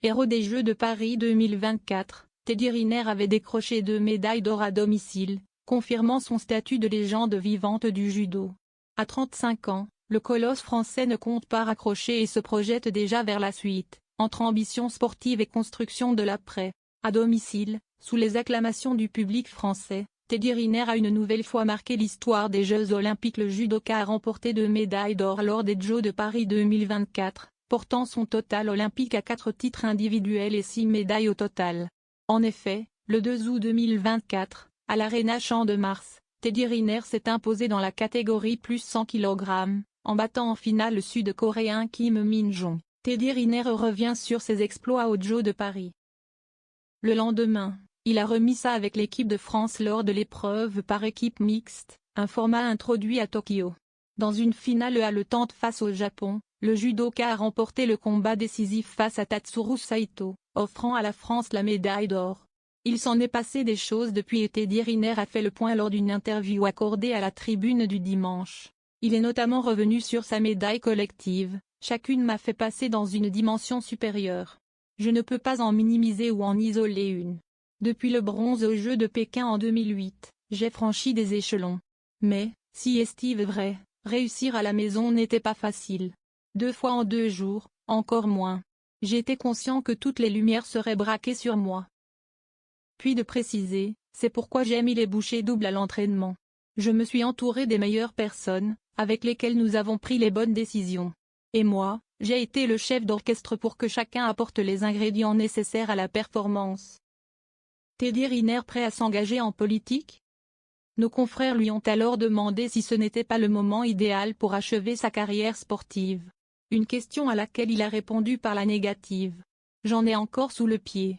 Héros des Jeux de Paris 2024, Teddy Riner avait décroché 2 médailles d'or à domicile, confirmant son statut de légende vivante du judo. À 35 ans, le colosse français ne compte pas raccrocher et se projette déjà vers la suite, entre ambition sportive et construction de l'après. À domicile, sous les acclamations du public français, Teddy Riner a une nouvelle fois marqué l'histoire des Jeux olympiques. Le judoka a remporté 2 médailles d'or lors des Jeux de Paris 2024, portant son total olympique à 4 titres individuels et 6 médailles au total. En effet, le 2 août 2024, à l'Arena Champ de Mars, Teddy Riner s'est imposé dans la catégorie plus 100 kg, en battant en finale le Sud-Coréen Kim Min-jong. Teddy Riner revient sur ses exploits aux Jeux de Paris. Le lendemain, il a remis ça avec l'équipe de France lors de l'épreuve par équipe mixte, un format introduit à Tokyo. Dans une finale haletante face au Japon, le judoka a remporté le combat décisif face à Tatsuro Saito, offrant à la France la médaille d'or. Il s'en est passé des choses depuis et Teddy Riner a fait le point lors d'une interview accordée à la Tribune du dimanche. Il est notamment revenu sur sa médaille collective: « Chacune m'a fait passer dans une dimension supérieure. Je ne peux pas en minimiser ou en isoler une. Depuis le bronze aux Jeux de Pékin en 2008, j'ai franchi des échelons. Mais, si est vrai, réussir à la maison n'était pas facile. 2 fois en 2 jours, encore moins. J'étais conscient que toutes les lumières seraient braquées sur moi. » Puis de préciser, « C'est pourquoi j'ai mis les bouchées doubles à l'entraînement. Je me suis entouré des meilleures personnes, avec lesquelles nous avons pris les bonnes décisions. Et moi, j'ai été le chef d'orchestre pour que chacun apporte les ingrédients nécessaires à la performance. » Teddy Riner prêt à s'engager en politique? Nos confrères lui ont alors demandé si ce n'était pas le moment idéal pour achever sa carrière sportive. Une question à laquelle il a répondu par la négative. « J'en ai encore sous le pied.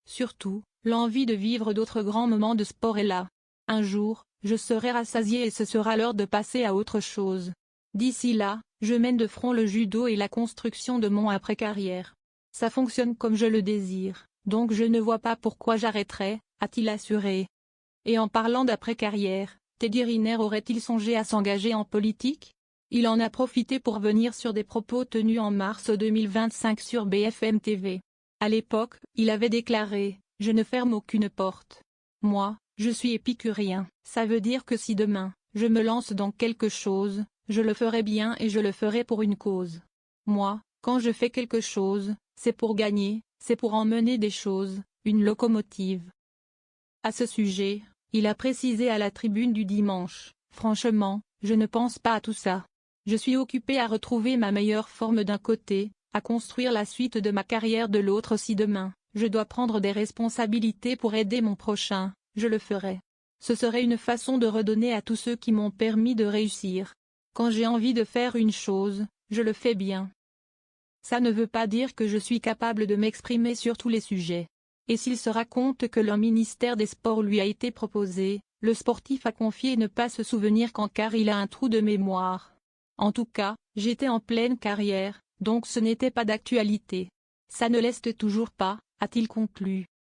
Surtout, l'envie de vivre d'autres grands moments de sport est là. Un jour, je serai rassasié et ce sera l'heure de passer à autre chose. D'ici là, je mène de front le judo et la construction de mon après-carrière. Ça fonctionne comme je le désire, donc je ne vois pas pourquoi j'arrêterai », a-t-il assuré. Et en parlant d'après-carrière, Teddy Riner aurait-il songé à s'engager en politique? Il en a profité pour venir sur des propos tenus en mars 2025 sur BFM TV. À l'époque, il avait déclaré: « Je ne ferme aucune porte. Moi, je suis épicurien. Ça veut dire que si demain, je me lance dans quelque chose, je le ferai bien et je le ferai pour une cause. Moi, quand je fais quelque chose, c'est pour gagner, c'est pour emmener des choses, une locomotive. » À ce sujet, il a précisé à la Tribune du dimanche: « Franchement, je ne pense pas à tout ça. Je suis occupé à retrouver ma meilleure forme d'un côté, à construire la suite de ma carrière de l'autre. Si demain, je dois prendre des responsabilités pour aider mon prochain, je le ferai. Ce serait une façon de redonner à tous ceux qui m'ont permis de réussir. Quand j'ai envie de faire une chose, je le fais bien. Ça ne veut pas dire que je suis capable de m'exprimer sur tous les sujets. » Et s'il se raconte que le ministère des Sports lui a été proposé, le sportif a confié ne pas se souvenir quand car il a un trou de mémoire. « En tout cas, j'étais en pleine carrière, donc ce n'était pas d'actualité. Ça ne l'est toujours pas », a-t-il conclu.